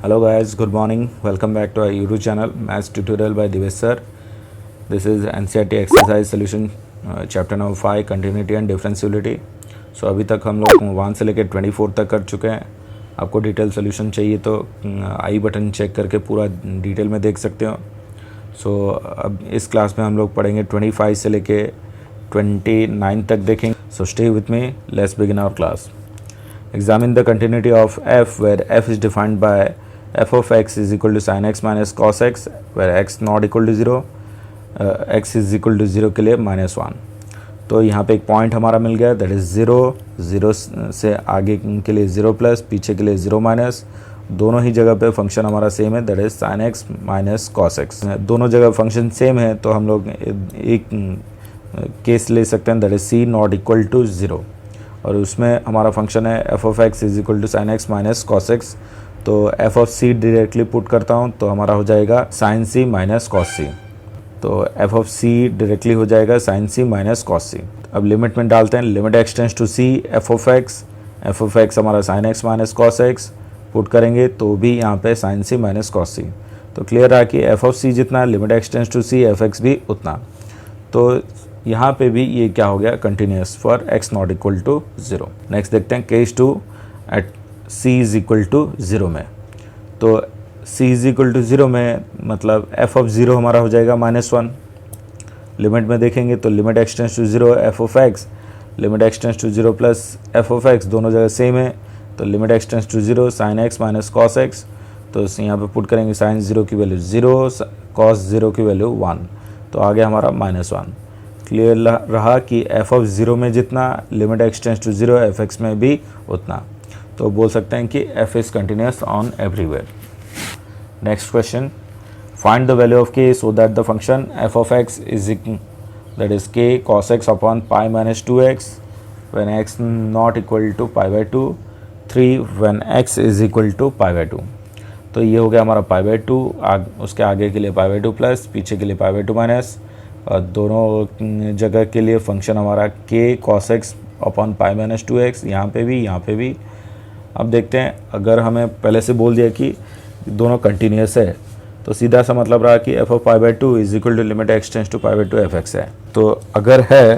Hello guys, good morning. Welcome back to our YouTube channel, Maths Tutorial by Divesh sir. This is NCERT exercise solution chapter number 5 continuity and differentiability. So अभी तक हम लोग 1 से लेकर 24 तक कर चुके हैं. आपको डिटेल सोल्यूशन चाहिए तो आई बटन चेक करके पूरा डिटेल में देख सकते हो. सो अब इस क्लास में हम लोग पढ़ेंगे 25 से लेके 29 तक देखेंगे. So stay with me, let's begin our class. Examine the continuity of f where f is defined by f of x is equal to sin x minus cos x where x not equal to 0, x is equal to 0 के लिए -1. तो यहाँ पे एक point हमारा मिल गया, that is 0, 0 से आगे के लिए 0 प्लस, पीछे के लिए 0 माइनस. दोनों ही जगह पे फंक्शन हमारा सेम है, that is sin x minus cos x. दोनों जगह फंक्शन सेम है तो हम लोग एक केस ले सकते हैं, that is c not equal to 0 और उसमें हमारा फंक्शन है f of x is equal to sine x minus cos x. तो f of c directly put करता हूँ तो हमारा हो जाएगा sine c minus cos c. तो f ऑफ c डायरेक्टली हो जाएगा sine c minus cos c. अब लिमिट में डालते हैं, limit x tends to c f of x हमारा sign x minus cos x put करेंगे तो भी यहाँ पे sine c minus cos c. तो क्लियर रहा कि f ऑफ c जितना limit x tends to c f x भी उतना. तो यहाँ पे भी ये क्या हो गया, continuous for x not equal to 0. Next देखते हैं case 2 at c is equal to 0 में. तो c इज इक्वल टू 0 में मतलब f ऑफ 0 हमारा हो जाएगा -1. लिमिट में देखेंगे तो limit x tends to 0 f of x, limit x tends to 0 plus f of x दोनों जगह सेम है तो limit x tends to 0 sin x minus cos x. तो यहाँ पे पुट करेंगे साइन 0 की वैल्यू 0, कॉस 0 की वैल्यू 1, तो आ गया हमारा -1. क्लियर रहा कि f ऑफ 0 में जितना limit x tends to 0 f x में भी उतना. तो बोल सकते हैं कि f is continuous on everywhere. Next question, find the value of k so that the function f of x is that is k cos x upon pi minus 2x when x not equal to pi by 2, 3 when x is equal to pi by 2. तो ये हो गया हमारा पाई by 2, उसके आगे के लिए पाई by 2 plus, पीछे के लिए पाई बाई 2 माइनस. और दोनों जगह के लिए फंक्शन हमारा k cos x upon pi minus 2x, यहाँ पे भी. अब देखते हैं, अगर हमें पहले से बोल दिया कि दोनों कंटिन्यूस है तो सीधा सा मतलब रहा कि f of pi by 2 is equal to limit x tends to pi by 2 f x है. तो अगर है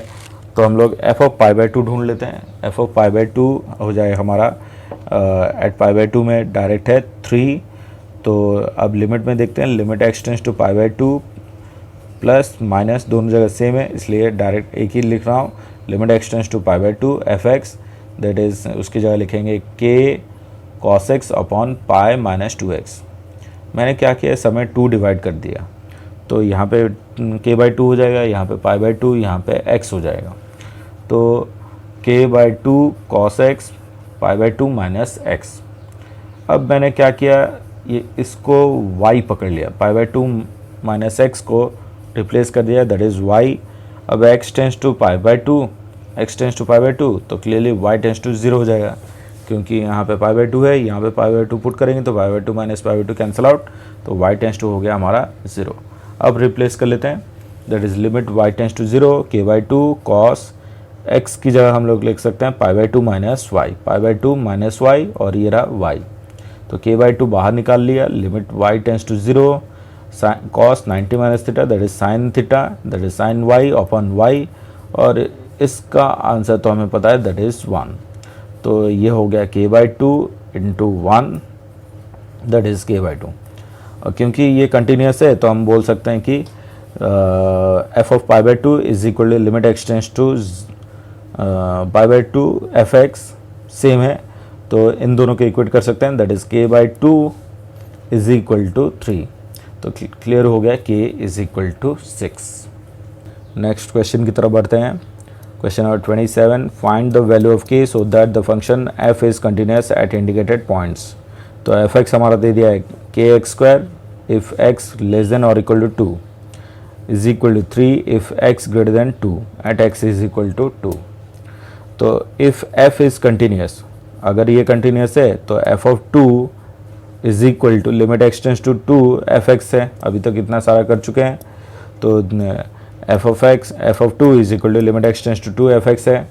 तो हम लोग f ऑफ पाई बाई 2 ढूंढ लेते हैं. f ऑफ पाई बाई 2 हो जाए हमारा एट पाई बाई 2 में डायरेक्ट है 3. तो अब लिमिट में देखते हैं, limit x tends to pi by 2 plus minus दोनों जगह सेम है इसलिए डायरेक्ट एक ही लिख रहा हूँ, limit x tends to pi by 2 f x, that is उसकी जगह लिखेंगे k cos x upon pi minus 2x. मैंने क्या किया, समय 2 डिवाइड कर दिया तो यहाँ पे k बाई 2 हो जाएगा, यहाँ पे पाई बाई 2, यहाँ पे x हो जाएगा. तो k by 2 cos x pi by 2 minus x. अब मैंने क्या किया, ये इसको y पकड़ लिया, पाई बाई 2 माइनस x को रिप्लेस कर दिया, दैट इज़ y. अब x tends to pi by 2, x tends to pi by 2 तो क्लियरली y टेंड्स टू 0 हो जाएगा क्योंकि यहाँ पे पाई बाई 2 है, यहाँ पे पाई बाई 2 पुट करेंगे तो pi by 2 minus pi by 2 cancel out, तो y टेंड्स टू हो गया हमारा 0. अब रिप्लेस कर लेते हैं, that is limit y tends to 0 k by 2 cos x की जगह हम लोग लिख सकते हैं पाई by 2 minus y, pi by 2 minus y और ये रहा y. तो k बाई 2 बाहर निकाल लिया, limit y tends to 0 cos 90 minus theta that is sine theta that is sine y upon y, और इसका आंसर तो हमें पता है दैट इज़ 1. तो ये हो गया k by 2 into 1 that is k by 2. और क्योंकि ये कंटिन्यूस है तो हम बोल सकते हैं कि f of pi by 2 is equal to limit x tends to pi by 2 f x same है तो इन दोनों को इक्वेट कर सकते हैं, that is k by 2 is equal to 3. तो क्लियर हो गया k is equal to 6. Next question की तरफ बढ़ते हैं. Question number 27, find the value of k so that the function f is continuous at indicated points. तो f x हमारा दे दिया है k x square if x less than और equal to 2 is equal to 3 if x greater than 2 at x is equal to 2. तो if f is continuous, अगर ये continuous है तो f of 2 is equal to limit x tends to 2 f x है. अभी तक इतना सारा कर चुके हैं तो f of 2 is equal to limit x tends to 2 f x है.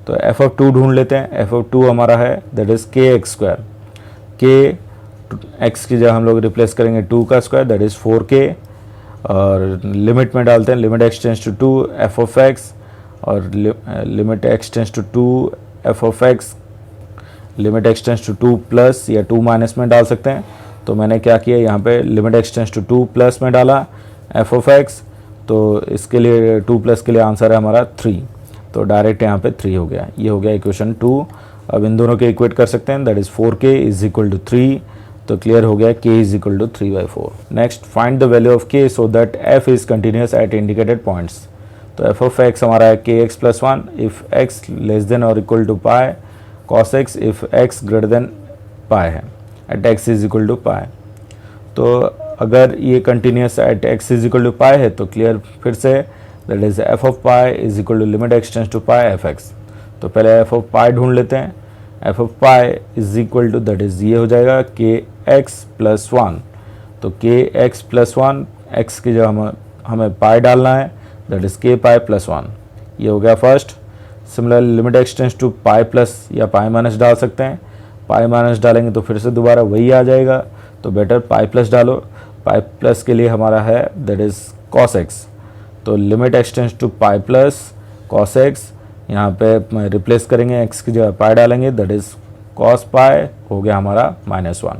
तो f ऑफ 2 ढूंढ लेते हैं. f ऑफ 2 हमारा है that is k x square, k x की जगह हम लोग रिप्लेस करेंगे 2 का स्क्वायर दैट इज़ 4k, और लिमिट में डालते हैं limit x tends to 2 f of x, और limit x tends to 2 f of x, limit x tends to 2 plus या 2 माइनस में डाल सकते हैं। तो मैंने क्या किया यहाँ पे limit x tends to 2 plus में डाला एफ ऑफ एक्स, तो इसके लिए 2 प्लस के लिए आंसर है हमारा 3, तो डायरेक्ट यहाँ पे 3 हो गया। ये हो गया इक्वेशन 2। अब इन दोनों के इक्वेट कर सकते हैं that is 4k is equal to 3, तो क्लियर हो गया k is equal to 3/4। Next find the value of k so that f is continuous at indicated points. तो f ऑफ x हमारा है kx plus 1 if x less than और equal to pi, cos x if x greater than pi है at x is equal to pi. तो अगर ये continuous eight x is equal to pi है तो clear फिर से that is f of pi is equal to limit x tends to pi f x. तो पहले f ऑफ पाई ढूंढ लेते हैं। f of pi is equal to that is ये हो जाएगा kx प्लस 1, तो kx प्लस 1 x की जगह हमें पाई डालना है that is k pi plus 1, ये हो गया first. Similarly limit x tends to pi plus या पाई माइनस डाल सकते हैं, पाई माइनस डालेंगे तो फिर से दोबारा वही आ जाएगा, तो बेटर पाई प्लस डालो। पाई प्लस के लिए हमारा है दैट इज़ cos x, तो limit x tends to pi plus cos x, यहाँ पे रिप्लेस करेंगे x की जगह पाई डालेंगे दैट इज़ cos पाई, हो गया हमारा -1।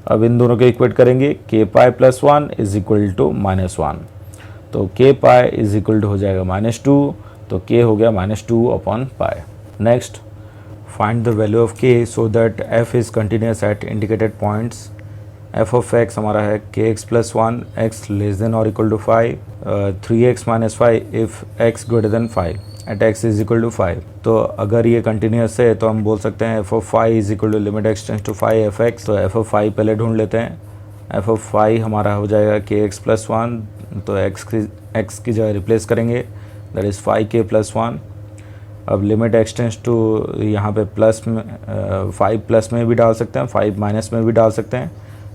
अब इन दोनों के इक्वेट करेंगे k pi plus 1 is equal to -1, तो k pi is equal to हो जाएगा -2, तो k हो गया -2 upon pi. Next find the value of k so that f is continuous at indicated points. f of x हमारा है kx plus 1 x less than और equal to 5, 3x minus 5 if x greater than 5 at x is equal to 5। तो अगर ये continuous है तो हम बोल सकते हैं f of 5 is equal to limit x tends to 5 f x. तो f ऑफ 5 पहले ढूंढ लेते हैं। f ऑफ 5 हमारा हो जाएगा kx प्लस 1, तो x की जगह रिप्लेस करेंगे दैट इज़ 5k प्लस 1। अब लिमिट x टेंस टू यहाँ पे प्लस में 5 प्लस में भी डाल सकते हैं, 5 माइनस में भी डाल सकते हैं,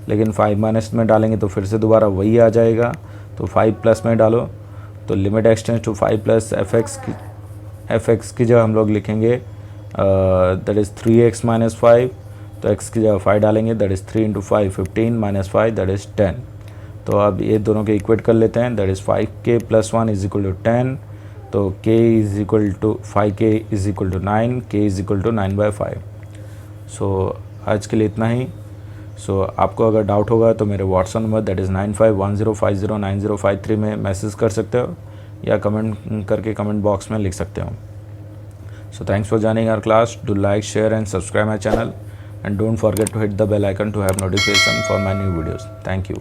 लेकिन 5 माइनस में डालेंगे तो फिर से दोबारा वही आ जाएगा, तो 5 प्लस में डालो। तो limit x tends to 5 plus f x की जगह हम लोग लिखेंगे दैट इज़ 3x माइनस 5, तो x की जगह 5 डालेंगे that is 3 into 5 15 minus 5 that is 10। तो अब ये दोनों के इक्वेट कर लेते हैं that is 5k plus 1 is equal to 10, तो k is equal to 5k is equal to 9, k is equal to 9/5। So आज के लिए इतना ही। सो आपको अगर डाउट होगा तो मेरे व्हाट्सएप नंबर दैट इज़ 9510509053 में मैसेज कर सकते हो या कमेंट करके कमेंट बॉक्स में लिख सकते हो। So thanks for joining our class. Do like, share and subscribe my channel and don't forget to hit the bell icon to have notification for my new videos. Thank you.